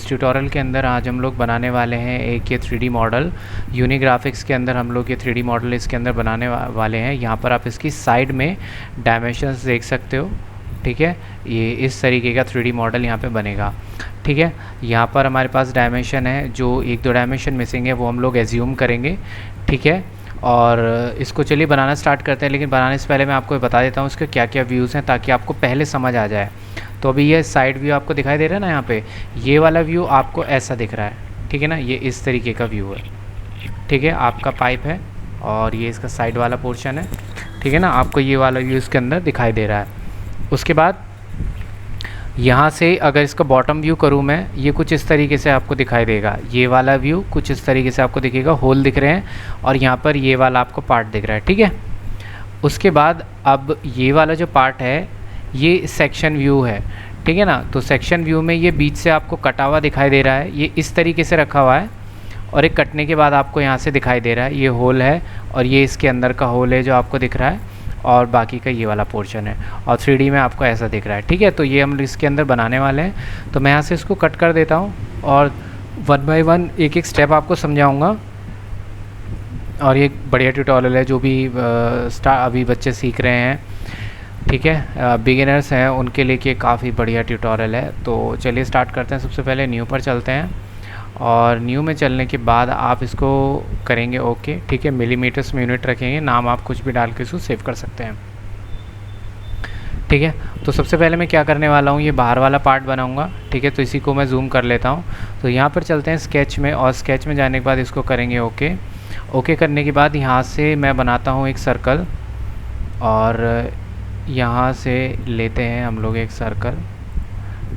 इस ट्यूटोरियल के अंदर आज हम लोग बनाने वाले हैं एक ये 3D मॉडल। यूनिग्राफिक्स के अंदर हम लोग ये 3D मॉडल इसके अंदर बनाने वाले हैं। यहाँ पर आप इसकी साइड में डायमेंशंस देख सकते हो, ठीक है। ये इस तरीके का 3D मॉडल यहाँ पे बनेगा, ठीक है। यहाँ पर हमारे पास डायमेंशन है, जो 1-2 डायमेंशन मिसिंग है वो हम लोग एज्यूम करेंगे, ठीक है। और इसको चलिए बनाना स्टार्ट करते हैं, लेकिन बनाने से पहले मैं आपको बता देता हूँ इसके क्या क्या व्यूज़ हैं ताकि आपको पहले समझ आ जाए। तो अभी ये साइड व्यू आपको दिखाई दे रहा है ना, यहाँ पे ये वाला व्यू आपको ऐसा दिख रहा है, ठीक है ना। ये इस तरीके का व्यू है, ठीक है। आपका पाइप है और ये इसका साइड वाला पोर्शन है, ठीक है ना। आपको ये वाला व्यू इसके अंदर दिखाई दे रहा है। उसके बाद यहाँ से अगर इसका बॉटम व्यू करूँ मैं, ये कुछ इस तरीके से आपको दिखाई देगा। ये वाला व्यू कुछ इस तरीके से आपको दिखेगा, होल दिख रहे हैं और यहाँ पर ये वाला आपको पार्ट दिख रहा है, ठीक है। उसके बाद अब ये वाला जो पार्ट है ये सेक्शन व्यू है, ठीक है ना। तो सेक्शन व्यू में ये बीच से आपको कटा हुआ दिखाई दे रहा है, ये इस तरीके से रखा हुआ है और एक कटने के बाद आपको यहाँ से दिखाई दे रहा है ये होल है और ये इसके अंदर का होल है जो आपको दिख रहा है और बाकी का ये वाला पोर्शन है और 3D में आपको ऐसा दिख रहा है, ठीक है। तो ये हम इसके अंदर बनाने वाले हैं। तो मैं यहाँ से इसको कट कर देता हूँ और 1 बाय 1 एक एक स्टेप आपको समझाऊँगा। और ये बढ़िया ट्यूटोरियल है, जो भी अभी बच्चे सीख रहे हैं, ठीक है, बिगिनर्स हैं उनके लिए कि काफ़ी बढ़िया ट्यूटोरियल है। तो चलिए स्टार्ट करते हैं। सबसे पहले न्यू पर चलते हैं और न्यू में चलने के बाद आप इसको करेंगे ओके, ठीक है। मिलीमीटर्स में यूनिट रखेंगे, नाम आप कुछ भी डाल के इसको सेव कर सकते हैं, ठीक है। तो सबसे पहले मैं क्या करने वाला हूँ, ये बाहर वाला पार्ट बनाऊँगा, ठीक है। तो इसी को मैं जूम कर लेता हूँ। तो यहाँ पर चलते हैं स्केच में और स्केच में जाने के बाद इसको करेंगे ओके। ओके करने के बाद यहाँ से मैं बनाता हूँ एक सर्कल और यहाँ से लेते हैं हम लोग एक सर्कल,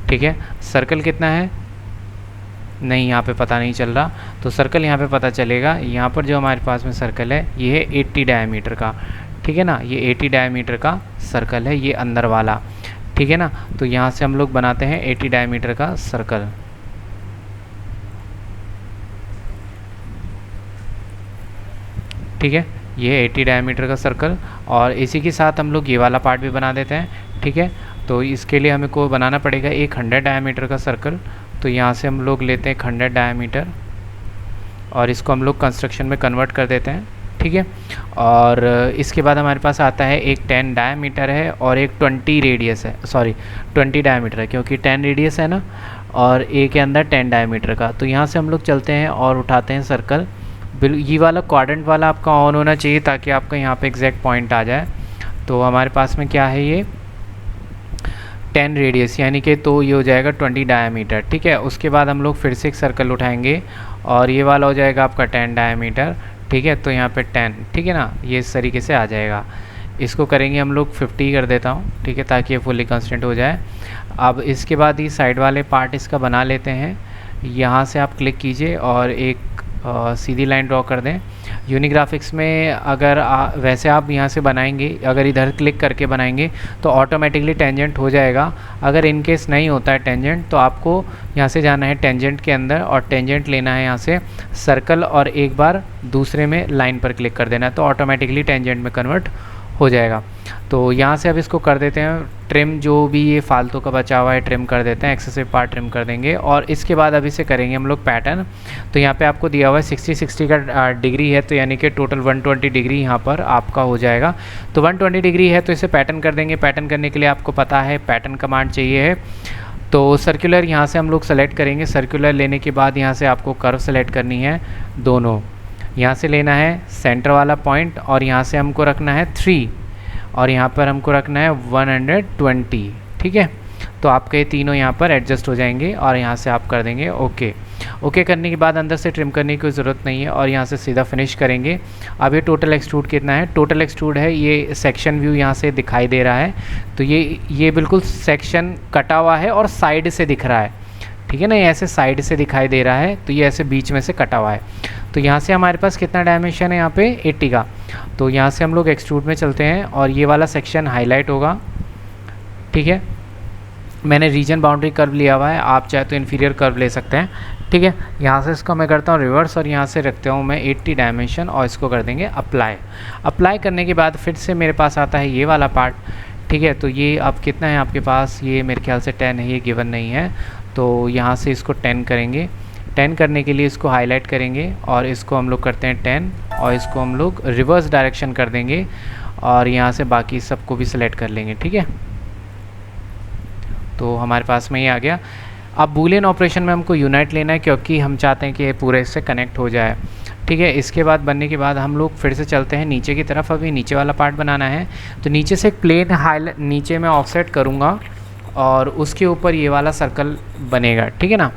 ठीक है। सर्कल कितना है नहीं यहाँ पे पता नहीं चल रहा, तो सर्कल यहाँ पे पता चलेगा। यहाँ पर जो हमारे पास में सर्कल है ये है 80 डायमीटर का, ठीक है ना। ये 80 डायमीटर का सर्कल है, ये अंदर वाला, ठीक है ना। तो यहाँ से हम लोग बनाते हैं 80 डायमीटर का सर्कल, ठीक है। ये 80 डायमीटर का सर्कल और इसी के साथ हम लोग ये वाला पार्ट भी बना देते हैं, ठीक है। तो इसके लिए हमें को बनाना पड़ेगा एक 100 डायमीटर का सर्कल। तो यहाँ से हम लोग लेते हैं 100 डायमीटर और इसको हम लोग कंस्ट्रक्शन में कन्वर्ट कर देते हैं, ठीक है। और इसके बाद हमारे पास आता है एक 10 डायमीटर है और एक 20 रेडियस है, सॉरी 20 डायमीटर है क्योंकि 10 रेडियस है ना, और एक के अंदर 10 डायमीटर का। तो यहाँ से हम लोग चलते हैं और उठाते हैं सर्कल। ये वाला क्वाड्रेंट वाला आपका ऑन होना चाहिए ताकि आपका यहाँ पे एग्जैक्ट पॉइंट आ जाए। तो हमारे पास में क्या है ये 10 रेडियस यानी कि तो ये हो जाएगा 20 डायमीटर, ठीक है। उसके बाद हम लोग फिर से एक सर्कल उठाएंगे और ये वाला हो जाएगा आपका 10 डायमीटर, ठीक है। तो यहाँ पे 10, ठीक है ना, ये इस तरीके से आ जाएगा। इसको करेंगे हम लोग 50 कर देता हूँ, ठीक है, ताकि ये फुली कंस्टेंट हो जाए। अब इसके बाद ये साइड वाले पार्ट इसका बना लेते हैं। यहाँ से आप क्लिक कीजिए और एक सीधी लाइन ड्रॉ कर दें। यूनिग्राफिक्स में अगर वैसे आप यहाँ से बनाएंगे, अगर इधर क्लिक करके बनाएंगे तो ऑटोमेटिकली टेंजेंट हो जाएगा। अगर इन केस नहीं होता है टेंजेंट तो आपको यहाँ से जाना है टेंजेंट के अंदर और टेंजेंट लेना है यहाँ से सर्कल और एक बार दूसरे में लाइन पर क्लिक कर देना है, तो ऑटोमेटिकली टेंजेंट में कन्वर्ट हो जाएगा। तो यहाँ से अब इसको कर देते हैं ट्रिम, जो भी ये फालतू का बचा हुआ है ट्रिम कर देते हैं, एक्सेसिव पार्ट ट्रिम कर देंगे। और इसके बाद अभी से करेंगे हम लोग पैटर्न। तो यहाँ पे आपको दिया हुआ है 60 का डिग्री है, तो यानी कि टोटल 120 डिग्री यहाँ पर आपका हो जाएगा। तो 120 डिग्री है तो इसे पैटर्न कर देंगे। पैटर्न करने के लिए आपको पता है पैटर्न कमांड चाहिए है। तो सर्कुलर यहाँ से हम लोग सेलेक्ट करेंगे। सर्कुलर लेने के बाद यहाँ से आपको कर्व सेलेक्ट करनी है, दोनों यहाँ से लेना है सेंटर वाला पॉइंट और यहाँ से हमको रखना है 3 और यहाँ पर हमको रखना है 120, ठीक है। तो आपके ये तीनों यहाँ पर एडजस्ट हो जाएंगे और यहाँ से आप कर देंगे ओके। ओके करने के बाद अंदर से ट्रिम करने की कोई ज़रूरत नहीं है और यहाँ से सीधा फिनिश करेंगे। अब ये टोटल एक्सट्रूड कितना है, टोटल एक्सट्रूड है ये सेक्शन व्यू यहाँ से दिखाई दे रहा है। तो ये बिल्कुल सेक्शन कटा हुआ है और साइड से दिख रहा है, ठीक है ना। ये ऐसे साइड से दिखाई दे रहा है, तो ये ऐसे बीच में से कटा हुआ है। तो यहाँ से हमारे पास कितना डायमेंशन है यहाँ पे 80 का। तो यहाँ से हम लोग एक्सट्रूड में चलते हैं और ये वाला सेक्शन हाईलाइट होगा, ठीक है। मैंने रीजन बाउंड्री कर्व लिया हुआ है, आप चाहे तो इन्फीरियर कर्व ले सकते हैं, ठीक है। यहाँ से इसको मैं करता हूँ रिवर्स और यहाँ से रखता हूँ मैं 80 डायमेंशन और इसको कर देंगे अप्लाई। अप्लाई करने के बाद फिर से मेरे पास आता है ये वाला पार्ट, ठीक है। तो ये अब कितना है आपके पास, ये मेरे ख्याल से 10 है, ये गिवन नहीं है। तो यहाँ से इसको 10 करेंगे। 10 करने के लिए इसको हाईलाइट करेंगे और इसको हम लोग करते हैं 10 और इसको हम लोग रिवर्स डायरेक्शन कर देंगे और यहाँ से बाकी सबको भी सिलेक्ट कर लेंगे। ठीक है, तो हमारे पास में ये आ गया। अब बूलियन ऑपरेशन में हमको यूनाइट लेना है क्योंकि हम चाहते हैं कि ये पूरे इससे कनेक्ट हो जाए। ठीक है, इसके बाद बनने के बाद हम लोग फिर से चलते हैं नीचे की तरफ। अभी नीचे वाला पार्ट बनाना है, तो नीचे से एक प्लेन हाईलाइट नीचे मैं ऑफसेट करूँगा और उसके ऊपर ये वाला सर्कल बनेगा। ठीक है ना,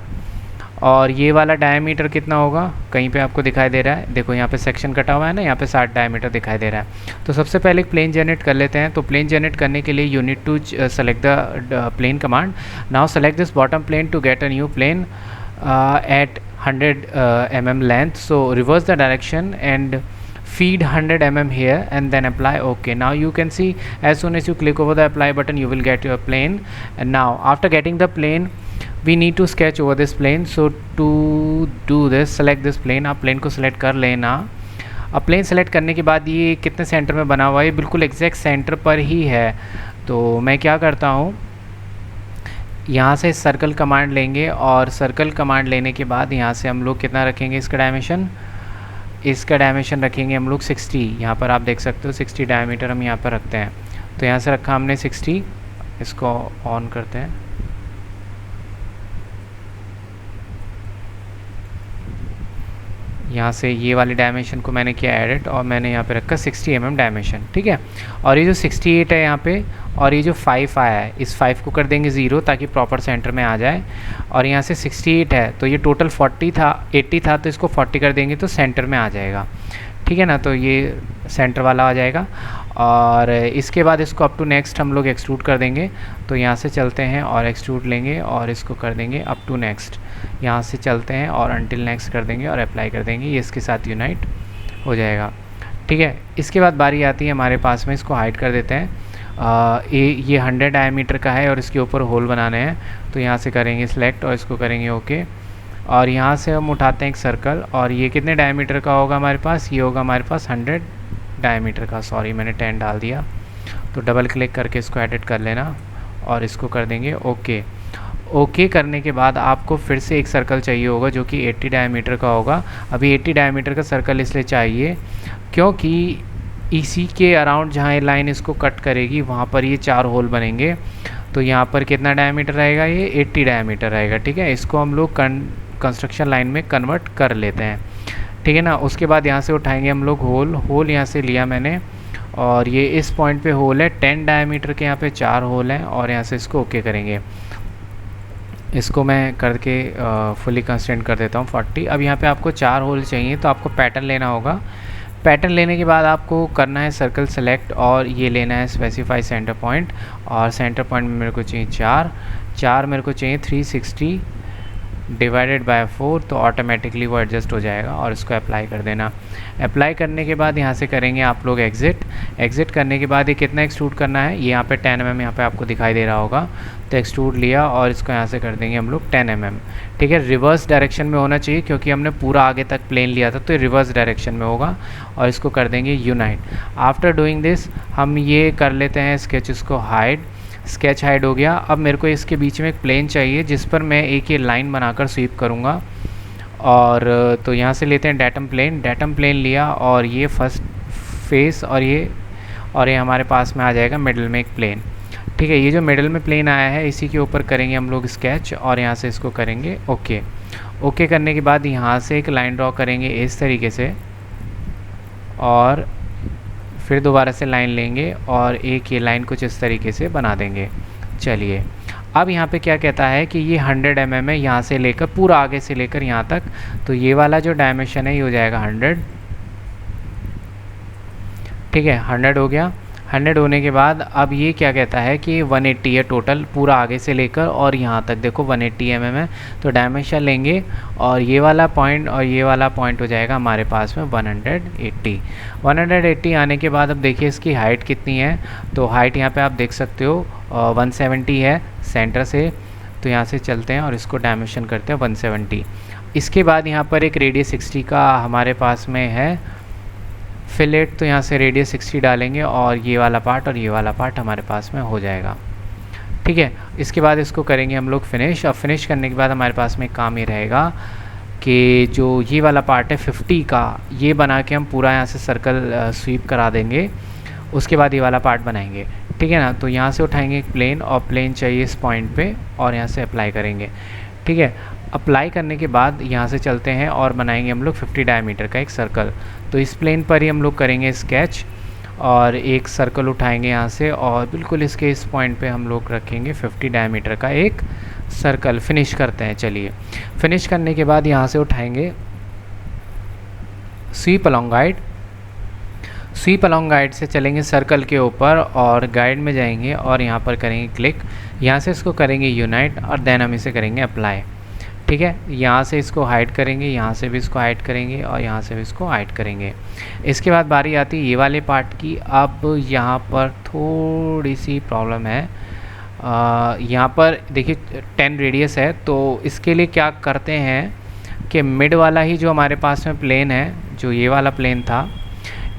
और ये वाला डायमीटर कितना होगा कहीं पे आपको दिखाई दे रहा है, देखो यहाँ पे सेक्शन कटा हुआ है ना, यहाँ पे 60 डायमीटर दिखाई दे रहा है। तो सबसे पहले एक प्लेन जनरेट कर लेते हैं। तो प्लेन जनरेट करने के लिए you need to select the plane command. Now select this bottom plane to get a new plane at 100 mm length. So reverse the direction and feed 100 mm here and then apply OK. Now you can see as soon as you click over the apply button you will get your plane. And now after getting the plane we need to sketch over this plane. So to do this select this plane. आप plane को select कर लेना। अब plane select करने के बाद ये कितने सेंटर में बना हुआ है, ये बिल्कुल एग्जैक्ट सेंटर पर ही है। तो मैं क्या करता हूँ, यहाँ से सर्कल कमांड लेंगे और सर्कल कमांड लेने के बाद यहाँ से हम लोग कितना रखेंगे, इसका डायमेंशन रखेंगे हम लोग 60। यहाँ पर आप देख सकते हो 60 डायमीटर हम यहाँ पर रखते हैं। तो यहाँ से रखा हमने 60, इसको ऑन करते हैं। यहाँ से ये वाले डायमेंशन को मैंने किया एडिट और मैंने यहाँ पे रखा 60 mm डायमेंशन। ठीक है, और ये जो 68 है यहाँ पे और ये जो 5 आया है, इस 5 को कर देंगे 0 ताकि प्रॉपर सेंटर में आ जाए। और यहाँ से 68 है तो ये टोटल 80 था तो इसको 40 कर देंगे तो सेंटर में आ जाएगा। ठीक है ना, तो ये सेंटर वाला आ जाएगा। और इसके बाद इसको अप टू नेक्स्ट हम लोग एक्सट्रूड कर देंगे। तो यहाँ से चलते हैं और एक्सट्रूड लेंगे और इसको कर देंगे अप टू नेक्स्ट। यहाँ से चलते हैं और अंटिल नेक्स्ट कर देंगे और अप्लाई कर देंगे, ये इसके साथ यूनाइट हो जाएगा। ठीक है, इसके बाद बारी आती है हमारे पास में, इसको हाइड कर देते हैं। ये 100 डायमीटर का है और इसके ऊपर होल बनाने हैं। तो यहाँ से करेंगे सिलेक्ट और इसको करेंगे ओके। और यहाँ से हम उठाते हैं एक सर्कल और ये कितने डायमीटर का होगा हमारे पास, ये होगा हमारे पास 100 डायमीटर का, सॉरी मैंने 10 डाल दिया। तो डबल क्लिक करके इसको एडिट कर लेना और इसको कर देंगे ओके। ओके करने के बाद आपको फिर से एक सर्कल चाहिए होगा जो कि 80 डायमीटर का होगा। अभी 80 डायमीटर का सर्कल इसलिए चाहिए क्योंकि इसी के अराउंड जहाँ ये लाइन इसको कट करेगी वहाँ पर ये 4 होल बनेंगे। तो यहाँ पर कितना डायमीटर रहेगा, ये 80 डायमीटर रहेगा। ठीक है, इसको हम लोग कंस्ट्रक्शन लाइन में कन्वर्ट कर लेते हैं। ठीक है ना, उसके बाद यहाँ से उठाएंगे हम लोग होल यहाँ से लिया मैंने और ये इस पॉइंट पे होल है 10 डायमीटर के, यहाँ पे 4 होल हैं और यहाँ से इसको ओके करेंगे। इसको मैं करके फुली कंस्टेंट कर देता हूँ 40। अब यहाँ पे आपको 4 होल चाहिए तो आपको पैटर्न लेना होगा। पैटर्न लेने के बाद आपको करना है सर्कल सेलेक्ट और ये लेना है स्पेसिफाई सेंटर पॉइंट। और सेंटर पॉइंट में मेरे को चाहिए 4 मेरे को चाहिए 360 डिवाइडेड बाय 4, तो ऑटोमेटिकली वो एडजस्ट हो जाएगा और इसको अप्लाई कर देना। अप्लाई करने के बाद यहाँ से करेंगे आप लोग एग्ज़िट करने के बाद ये कितना एक्सट्रूड करना है, ये यहाँ पे 10 mm यहाँ पे आपको दिखाई दे रहा होगा। तो एक्सट्रूड लिया और इसको यहाँ से कर देंगे हम लोग 10 mm। ठीक है, रिवर्स डायरेक्शन में होना चाहिए क्योंकि हमने पूरा आगे तक प्लेन लिया था, तो ये रिवर्स डायरेक्शन में होगा और इसको कर देंगे यूनाइट। आफ्टर डूइंग दिस हम ये कर लेते हैं स्केच, इसको स्केच हाइड हो गया। अब मेरे को इसके बीच में एक प्लेन चाहिए जिस पर मैं एक ये लाइन बनाकर स्वीप करूँगा। और तो यहाँ से लेते हैं डेटम प्लेन लिया और ये फर्स्ट फेस और ये हमारे पास में आ जाएगा मिडल में एक प्लेन। ठीक है, ये जो मिडल में प्लेन आया है इसी के ऊपर करेंगे हम लोग स्केच और यहाँ से इसको करेंगे ओके करने के बाद यहाँ से एक लाइन ड्रॉ करेंगे इस तरीके से और फिर दोबारा से लाइन लेंगे और एक ये लाइन कुछ इस तरीके से बना देंगे। चलिए, अब यहाँ पे क्या कहता है कि ये 100 mm है, यहाँ से लेकर पूरा आगे से लेकर यहाँ तक। तो ये वाला जो डायमेंशन है ये हो जाएगा 100। ठीक है, 100 हो गया। 100 होने के बाद अब ये क्या कहता है कि 180 है टोटल पूरा आगे से लेकर और यहाँ तक, देखो 180 mm है। तो डायमेंशन लेंगे और ये वाला पॉइंट और ये वाला पॉइंट हो जाएगा हमारे पास में 180 आने के बाद अब देखिए इसकी हाइट कितनी है। तो हाइट यहाँ पे आप देख सकते हो 170 है सेंटर से। तो यहाँ से चलते हैं और इसको डायमेंशन करते हैं 170। इसके बाद यहाँ पर एक रेडियस 60 का हमारे पास में है फिलेट, तो यहाँ से रेडियस 60 डालेंगे और ये वाला पार्ट हमारे पास में हो जाएगा। ठीक है। इसके बाद इसको करेंगे हम लोग फिनिश, और फिनिश करने के बाद हमारे पास में काम ये रहेगा कि जो ये वाला पार्ट है 50 का, ये बना के हम पूरा यहाँ से सर्कल स्वीप करा देंगे। उसके बाद ये वाला पार्ट बनाएंगे, ठीक है ना। तो यहाँ से उठाएंगे एक प्लेन, और प्लेन चाहिए इस पॉइंट पे, और यहाँ से अप्लाई करेंगे, ठीक है। अप्लाई करने के बाद यहाँ से चलते हैं और बनाएंगे हम लोग 50 डायमीटर का एक सर्कल। तो इस प्लेन पर ही हम लोग करेंगे स्केच, और एक सर्कल उठाएंगे यहाँ से, और बिल्कुल इसके इस पॉइंट पे हम लोग रखेंगे 50 डायमीटर का एक सर्कल। फिनिश करते हैं, चलिए। फिनिश करने के बाद यहाँ से उठाएंगे sweep along guide. Sweep along guide से चलेंगे सर्कल के ऊपर, और गाइड में जाएंगे और यहाँ पर करेंगे क्लिक। यहाँ से इसको करेंगे यूनाइट, और देन हम इसे करेंगे अप्लाई, ठीक है। यहाँ से इसको हाइड करेंगे, यहाँ से भी इसको हाइड करेंगे, और यहाँ से भी इसको हाइड करेंगे। इसके बाद बारी आती है ये वाले पार्ट की। अब यहाँ पर थोड़ी सी प्रॉब्लम है, यहाँ पर देखिए 10 रेडियस है। तो इसके लिए क्या करते हैं कि मिड वाला ही जो हमारे पास में प्लेन है, जो ये वाला प्लेन था,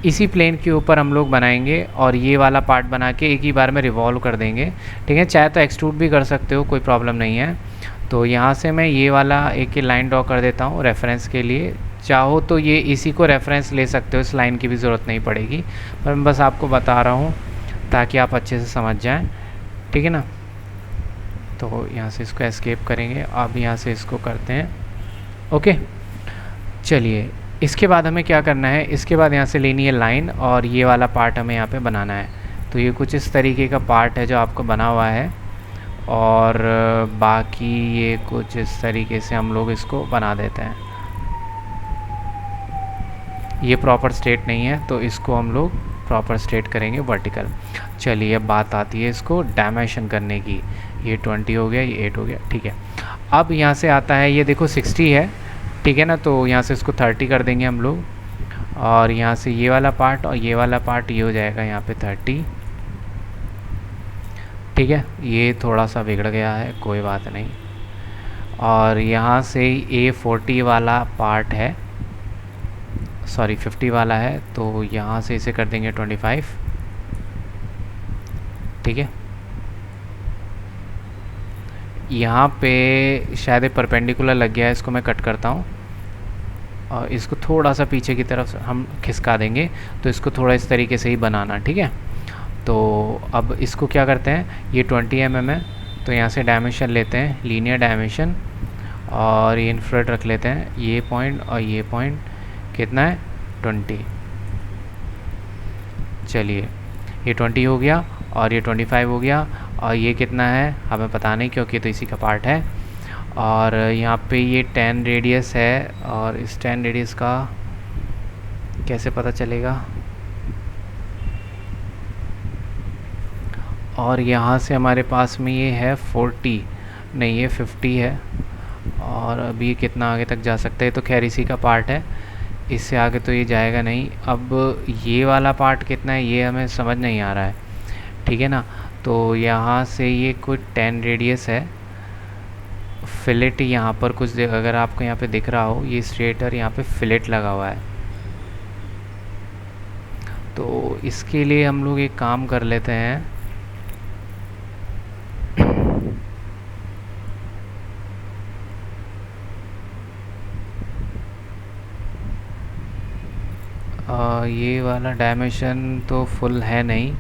इसी प्लेन के ऊपर हम लोग बनाएंगे, और ये वाला पार्ट बना के एक ही बार में रिवॉल्व कर देंगे, ठीक है। चाहे तो एक्सट्रूड भी कर सकते हो, कोई प्रॉब्लम नहीं है। तो यहाँ से मैं ये वाला एक लाइन ड्रॉ कर देता हूँ रेफरेंस के लिए। चाहो तो ये इसी को रेफरेंस ले सकते हो, इस लाइन की भी ज़रूरत नहीं पड़ेगी, पर मैं बस आपको बता रहा हूँ ताकि आप अच्छे से समझ जाएं, ठीक है ना। तो यहाँ से इसको एस्केप करेंगे, अब यहाँ से इसको करते हैं, ओके। चलिए, इसके बाद हमें क्या करना है, इसके बाद यहाँ से लेनी है लाइन, और ये वाला पार्ट हमें यहाँ पे बनाना है। तो ये कुछ इस तरीके का पार्ट है जो आपको बना हुआ है, और बाकी ये कुछ इस तरीके से हम लोग इसको बना देते हैं। ये प्रॉपर स्ट्रेट नहीं है, तो इसको हम लोग प्रॉपर स्ट्रेट करेंगे वर्टिकल। चलिए, अब बात आती है इसको डायमेंशन करने की। ये 20 हो गया, ये 8 हो गया, ठीक है। अब यहाँ से आता है, ये देखो 60 है, ठीक है ना। तो यहाँ से इसको 30 कर देंगे हम लोग, और यहाँ से ये वाला पार्ट और ये वाला पार्ट ये हो जाएगा यहाँ पे 30, ठीक है। ये थोड़ा सा बिगड़ गया है, कोई बात नहीं। और यहाँ से A40 वाला पार्ट है, सॉरी 50 वाला है, तो यहाँ से इसे कर देंगे 25, ठीक है। यहाँ पे शायद परपेंडिकुलर लग गया है, इसको मैं कट करता हूँ, और इसको थोड़ा सा पीछे की तरफ हम खिसका देंगे। तो इसको थोड़ा इस तरीके से ही बनाना, ठीक है। तो अब इसको क्या करते हैं, ये 20 mm है, तो यहाँ से डायमेंशन लेते हैं, लीनियर डायमेंशन, और ये इन्फ्रारेड रख लेते हैं। ये पॉइंट और ये पॉइंट कितना है, 20। चलिए, ये 20 हो गया, और ये 25 हो गया, और ये कितना है हमें पता नहीं, क्योंकि तो इसी का पार्ट है। और यहाँ पे ये 10 रेडियस है, और इस 10 रेडियस का कैसे पता चलेगा। और यहाँ से हमारे पास में ये है 40, नहीं ये 50 है, और अभी ये कितना आगे तक जा सकता है, तो खैर इसी का पार्ट है, इससे आगे तो ये जाएगा नहीं। अब ये वाला पार्ट कितना है ये हमें समझ नहीं आ रहा है, ठीक है ना। तो यहाँ से ये कुछ 10 रेडियस है। फिलेट यहाँ पर कुछ अगर आपको यहाँ पे दिख रहा हो, ये स्ट्रेटर यहाँ पे फिलेट लगा हुआ है। तो इसके लिए हम लोग एक काम कर लेते हैं, ये वाला डायमेंशन तो फुल है नहीं,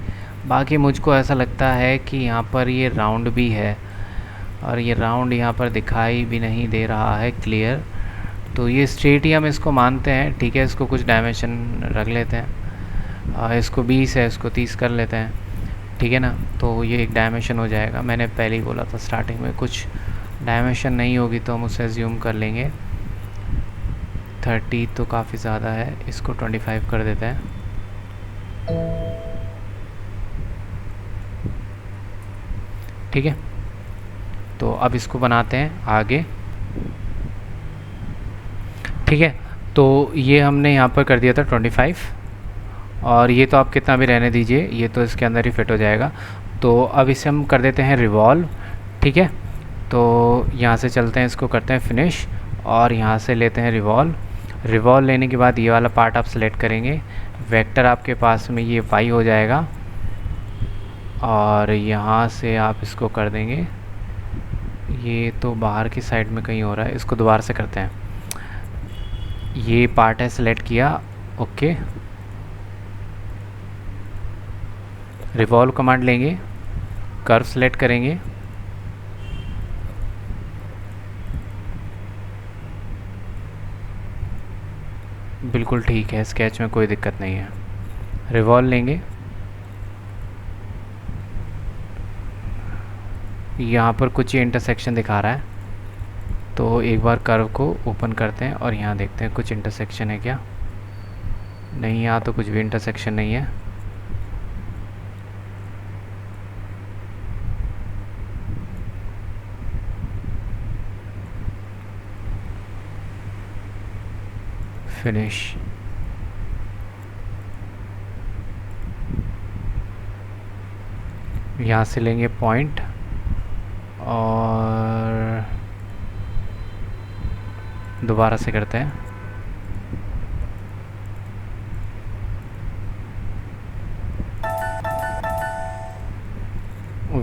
बाकी मुझको ऐसा लगता है कि यहाँ पर ये राउंड भी है, और ये राउंड यहाँ पर दिखाई भी नहीं दे रहा है क्लियर। तो ये स्ट्रेट ही हम इसको मानते हैं, ठीक है। इसको कुछ डायमेंशन रख लेते हैं, इसको 20 है, इसको 30 कर लेते हैं, ठीक है ना। तो ये एक डायमेंशन हो जाएगा। मैंने पहले ही बोला था स्टार्टिंग में, कुछ डायमेंशन नहीं होगी तो हम उसे एज्यूम कर लेंगे। 30 तो काफ़ी ज़्यादा है, इसको 25 कर देते हैं। ठीक है, तो अब इसको बनाते हैं आगे, ठीक है। तो ये हमने यहाँ पर कर दिया था 25, और ये तो आप कितना भी रहने दीजिए, ये तो इसके अंदर ही फिट हो जाएगा। तो अब इसे हम कर देते हैं रिवॉल्व, ठीक है। तो यहाँ से चलते हैं, इसको करते हैं फिनिश, और यहाँ से लेते हैं रिवॉल्व। रिवॉल्व लेने के बाद ये वाला पार्ट आप सेलेक्ट करेंगे, वेक्टर आपके पास में ये y हो जाएगा, और यहाँ से आप इसको कर देंगे, ये तो बाहर की साइड में कहीं हो रहा है, इसको दोबारा से करते हैं। ये पार्ट है, सेलेक्ट किया, ओके। रिवॉल्व कमांड लेंगे, कर्व सेलेक्ट करेंगे, बिल्कुल ठीक है, स्केच में कोई दिक्कत नहीं है। रिवॉल्व लेंगे, यहाँ पर कुछ ये इंटरसेक्शन दिखा रहा है, तो एक बार कर्व को ओपन करते हैं और यहाँ देखते हैं कुछ इंटरसेक्शन है क्या। नहीं, यहाँ तो कुछ भी इंटरसेक्शन नहीं है। फिनिश। यहाँ से लेंगे पॉइंट और दोबारा से करते हैं।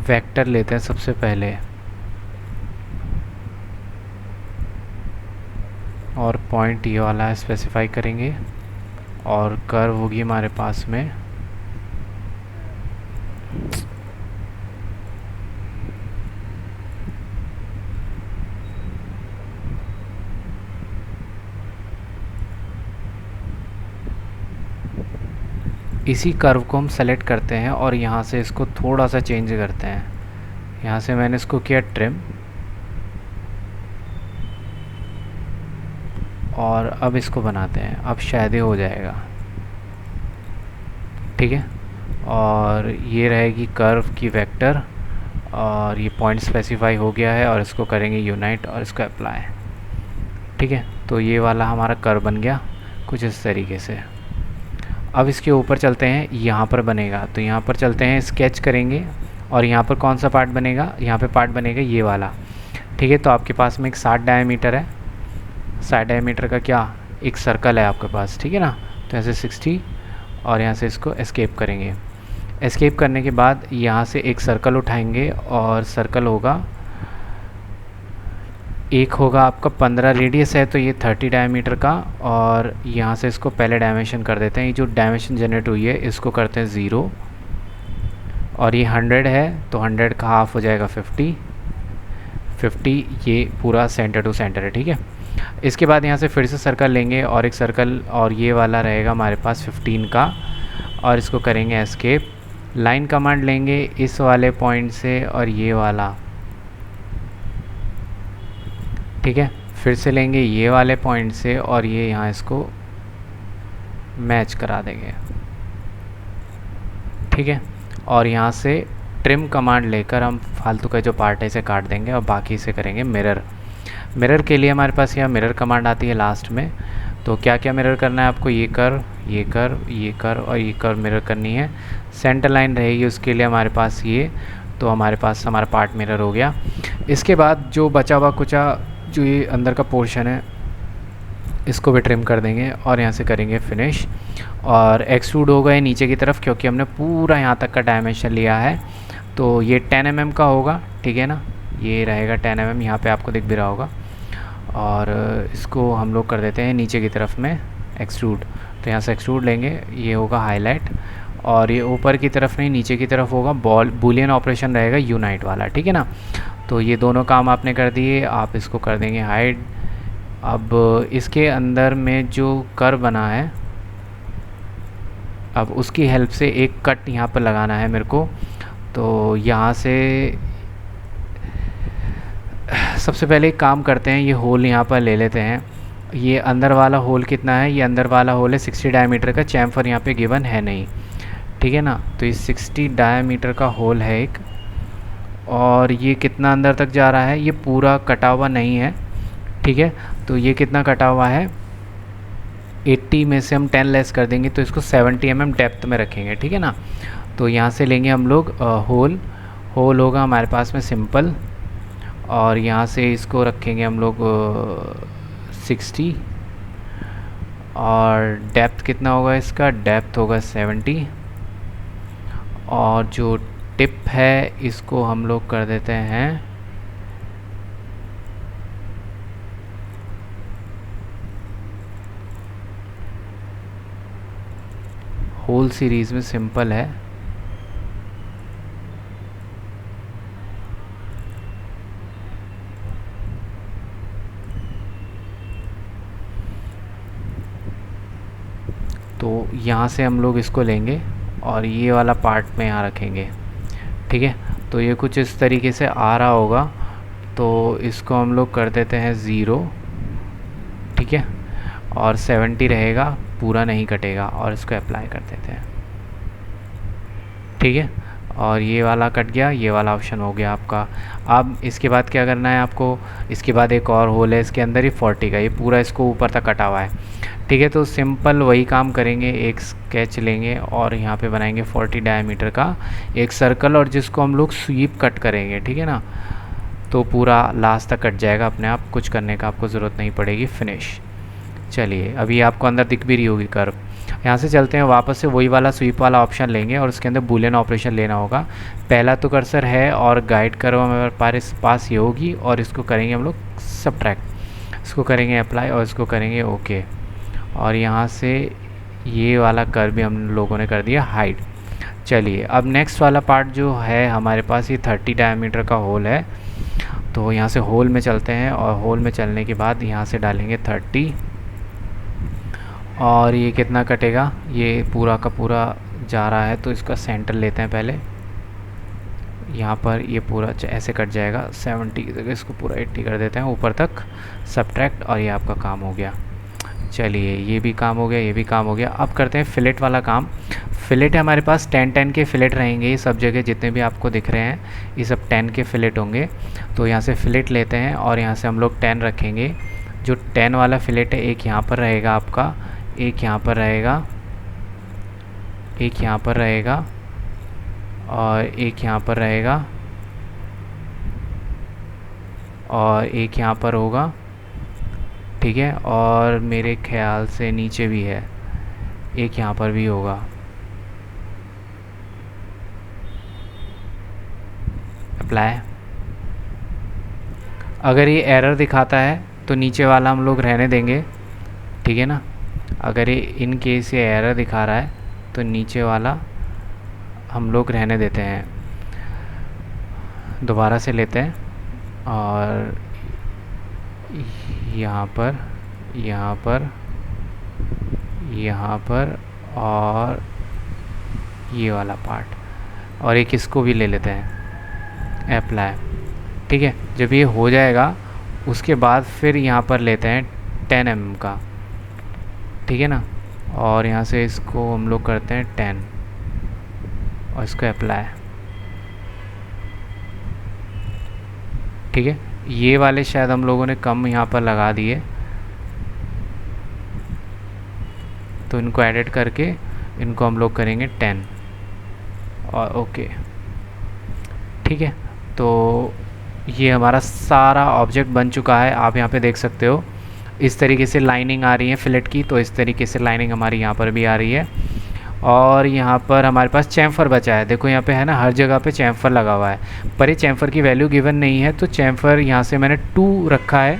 वेक्टर लेते हैं सबसे पहले और पॉइंट ये वाला स्पेसिफाई करेंगे और कर्व होगी हमारे पास में इसी कर्व को हम सेलेक्ट करते हैं और यहाँ से इसको थोड़ा सा चेंज करते हैं। यहाँ से मैंने इसको किया ट्रिम और अब इसको बनाते हैं, अब शायद हो जाएगा, ठीक है। और ये रहेगी कर्व की वेक्टर और ये पॉइंट स्पेसिफाई हो गया है और इसको करेंगे यूनाइट और इसको अप्लाई, ठीक है। तो ये वाला हमारा कर्व बन गया कुछ इस तरीके से। अब इसके ऊपर चलते हैं, यहाँ पर बनेगा, तो यहाँ पर चलते हैं, स्केच करेंगे और यहाँ पर कौन सा पार्ट बनेगा, यहाँ पे पार्ट बनेगा ये वाला, ठीक है। तो आपके पास में एक 60 डायमीटर है, 60 डायमीटर का क्या एक सर्कल है आपके पास, ठीक है ना। तो ऐसे 60 और यहाँ से इसको एस्केप करेंगे। एस्केप करने के बाद यहाँ से एक सर्कल उठाएंगे और सर्कल होगा, एक होगा आपका 15 रेडियस है तो ये 30 डायमीटर का, और यहाँ से इसको पहले डायमेंशन कर देते हैं। ये जो डायमेंशन जनरेट हुई है इसको करते हैं 0 और ये 100 है तो 100 का हाफ हो जाएगा 50, ये पूरा सेंटर टू सेंटर है, ठीक है। इसके बाद यहाँ से फिर से सर्कल लेंगे और एक सर्कल और ये वाला रहेगा हमारे पास 15 का और इसको करेंगे एस्केप। लाइन कमांड लेंगे इस वाले पॉइंट से और ये वाला, ठीक है। फिर से लेंगे ये वाले पॉइंट से और ये यहाँ इसको मैच करा देंगे, ठीक है। और यहाँ से ट्रिम कमांड लेकर हम फालतू का जो पार्ट है इसे काट देंगे और बाकी इसे करेंगे मिरर। मिरर के लिए हमारे पास यहाँ मिरर कमांड आती है लास्ट में। तो क्या क्या मिरर करना है आपको, ये कर, ये कर, ये कर और ये कर मिरर करनी है। सेंटर लाइन रहेगी उसके लिए हमारे पास ये, तो हमारे पास हमारा पार्ट मिरर हो गया। इसके बाद जो बचा हुआ कुचा जो ये अंदर का पोर्शन है इसको भी ट्रिम कर देंगे और यहाँ से करेंगे फिनिश। और एक्सट्रूड हो गए नीचे की तरफ क्योंकि हमने पूरा यहाँ तक का डायमेंशन लिया है, तो ये 10 mm का होगा, ठीक है ना। ये रहेगा 10 mm, यहाँ पे आपको दिख भी रहा होगा। और इसको हम लोग कर देते हैं नीचे की तरफ में एक्सट्रूड, तो यहाँ से एक्सट्रूड लेंगे, ये होगा हाईलाइट और ये ऊपर की तरफ नहीं नीचे की तरफ होगा बूलियन ऑपरेशन रहेगा यूनाइट वाला, ठीक है ना। तो ये दोनों काम आपने कर दिए, आप इसको कर देंगे हाइड। अब इसके अंदर में जो कर्व बना है अब उसकी हेल्प से एक कट यहाँ पर लगाना है मेरे को। तो यहाँ से सबसे पहले एक काम करते हैं, ये होल यहाँ पर ले लेते हैं। ये अंदर वाला होल कितना है, ये अंदर वाला होल है 60 डायमीटर का, चैम्फर यहाँ पे गिवन है नहीं, ठीक है ना। तो ये 60 डायमीटर का होल है एक, और ये कितना अंदर तक जा रहा है, ये पूरा कटा हुआ नहीं है, ठीक है। तो ये कितना कटा हुआ है, 80 में से हम 10 लेस कर देंगे तो इसको 70 mm डेप्थ में रखेंगे, ठीक है ना। तो यहाँ से लेंगे हम लोग होल होगा हमारे पास में सिंपल, और यहाँ से इसको रखेंगे हम लोग 60, और डेप्थ कितना होगा इसका, डेप्थ होगा 70, और जो टिप है इसको हम लोग कर देते हैं होल सीरीज़ में सिंपल है। तो यहाँ से हम लोग इसको लेंगे और ये वाला पार्ट में यहाँ रखेंगे, ठीक है। तो ये कुछ इस तरीके से आ रहा होगा, तो इसको हम लोग कर देते हैं 0, ठीक है, और 70 रहेगा, पूरा नहीं कटेगा, और इसको अप्लाई कर देते हैं, ठीक है। और ये वाला कट गया, ये वाला ऑप्शन हो गया आपका। अब इसके बाद क्या करना है आपको, इसके बाद एक और होल है इसके अंदर ही 40 का, ये पूरा इसको ऊपर तक कटा हुआ है, ठीक है। तो सिंपल वही काम करेंगे, एक स्केच लेंगे और यहाँ पे बनाएंगे 40 डायमीटर का एक सर्कल, और जिसको हम लोग स्वीप कट करेंगे, ठीक है ना। तो पूरा लास्ट तक कट जाएगा अपने आप, कुछ करने का आपको ज़रूरत नहीं पड़ेगी। फिनिश। चलिए अभी आपको अंदर दिख भी रही होगी कर्व। यहाँ से चलते हैं वापस से वही वाला स्वीप वाला ऑप्शन लेंगे और उसके अंदर बूलियन ऑपरेशन लेना होगा। पहला तो कर्सर है और गाइड कर्व हमारे पास ये होगी, और इसको करेंगे हम लोग सबट्रैक्ट, इसको करेंगे अप्लाई और इसको करेंगे ओके। और यहाँ से ये वाला कर्व भी हम लोगों ने कर दिया हाइड। चलिए अब नेक्स्ट वाला पार्ट जो है हमारे पास, ये 30 डायमीटर का होल है। तो यहाँ से होल में चलते हैं और होल में चलने के बाद यहाँ से डालेंगे 30, और ये कितना कटेगा, ये पूरा का पूरा जा रहा है, तो इसका सेंटर लेते हैं पहले। यहाँ पर ये पूरा ऐसे कट जाएगा 70 की जगह, इसको पूरा 80 कर देते हैं ऊपर तक सबट्रैक्ट, और ये आपका काम हो गया। चलिए ये भी काम हो गया, ये भी काम हो गया। अब करते हैं फिलेट वाला काम। फिलेट है हमारे पास 10 के फिलेट रहेंगे, ये सब जगह जितने भी आपको दिख रहे हैं ये सब 10 के फिलेट होंगे। तो यहाँ से फिलेट लेते हैं और यहाँ से हम लोग 10 रखेंगे। जो 10 वाला फिलेट है, एक यहाँ पर रहेगा आपका, एक यहाँ पर रहेगा, एक यहाँ पर रहेगा, और एक यहाँ पर रहेगा, और एक यहाँ पर होगा, ठीक है। और मेरे ख्याल से नीचे भी है, एक यहाँ पर भी होगा। अप्लाई। अगर ये एरर दिखाता है तो नीचे वाला हम लोग रहने देंगे, ठीक है ना। अगर ये इन केस ये एरर दिखा रहा है तो नीचे वाला हम लोग रहने देते हैं। दोबारा से लेते हैं और यहाँ पर, यहाँ पर, यहाँ पर, और ये वाला पार्ट, और एक इसको भी ले लेते हैं अप्लाई, ठीक है। जब ये हो जाएगा उसके बाद फिर यहाँ पर लेते हैं 10 mm का, ठीक है ना, और यहाँ से इसको हम लोग करते हैं 10 और इसको अप्लाई, ठीक है। ये वाले शायद हम लोगों ने कम यहाँ पर लगा दिए, तो इनको एडिट करके इनको हम लोग करेंगे 10 और ओके, ठीक है। तो ये हमारा सारा ऑब्जेक्ट बन चुका है। आप यहाँ पे देख सकते हो इस तरीके से लाइनिंग आ रही है फिलेट की, तो इस तरीके से लाइनिंग हमारी यहाँ पर भी आ रही है। और यहाँ पर हमारे पास चैम्फर बचा है, देखो यहाँ पे है ना, हर जगह पे चैम्फर लगा हुआ है, पर ये चैम्फर की वैल्यू गिवन नहीं है, तो चैम्फर यहाँ से मैंने 2 रखा है,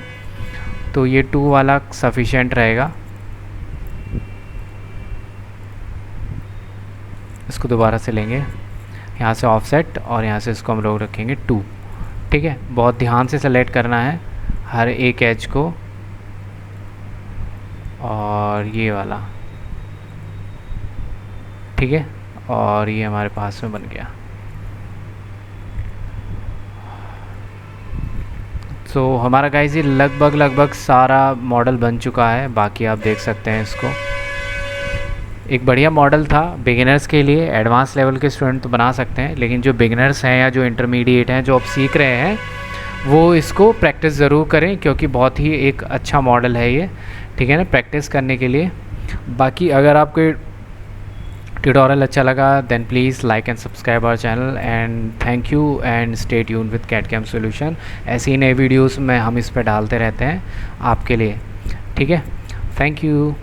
तो ये 2 वाला सफिशिएंट रहेगा। इसको दोबारा से लेंगे, यहाँ से ऑफसेट, और यहाँ से इसको हम लोग रखेंगे 2, ठीक है। बहुत ध्यान से सेलेक्ट करना है हर एक एज को, और ये वाला, ठीक है। और ये हमारे पास में बन गया। तो हमारा गाइस ये लगभग सारा मॉडल बन चुका है। बाकी आप देख सकते हैं इसको, एक बढ़िया मॉडल था बिगिनर्स के लिए। एडवांस लेवल के स्टूडेंट तो बना सकते हैं, लेकिन जो बिगिनर्स हैं या जो इंटरमीडिएट हैं, जो अब सीख रहे हैं, वो इसको प्रैक्टिस ज़रूर करें, क्योंकि बहुत ही एक अच्छा मॉडल है ये, ठीक है ना, प्रैक्टिस करने के लिए। बाकी अगर आपको ट्यूटोरियल अच्छा लगा then please like and subscribe our channel, and thank you and stay tuned with CAD CAM solution. ऐसे ही नए वीडियोस में हम इस पर डालते रहते हैं आपके लिए, ठीक है। Thank you.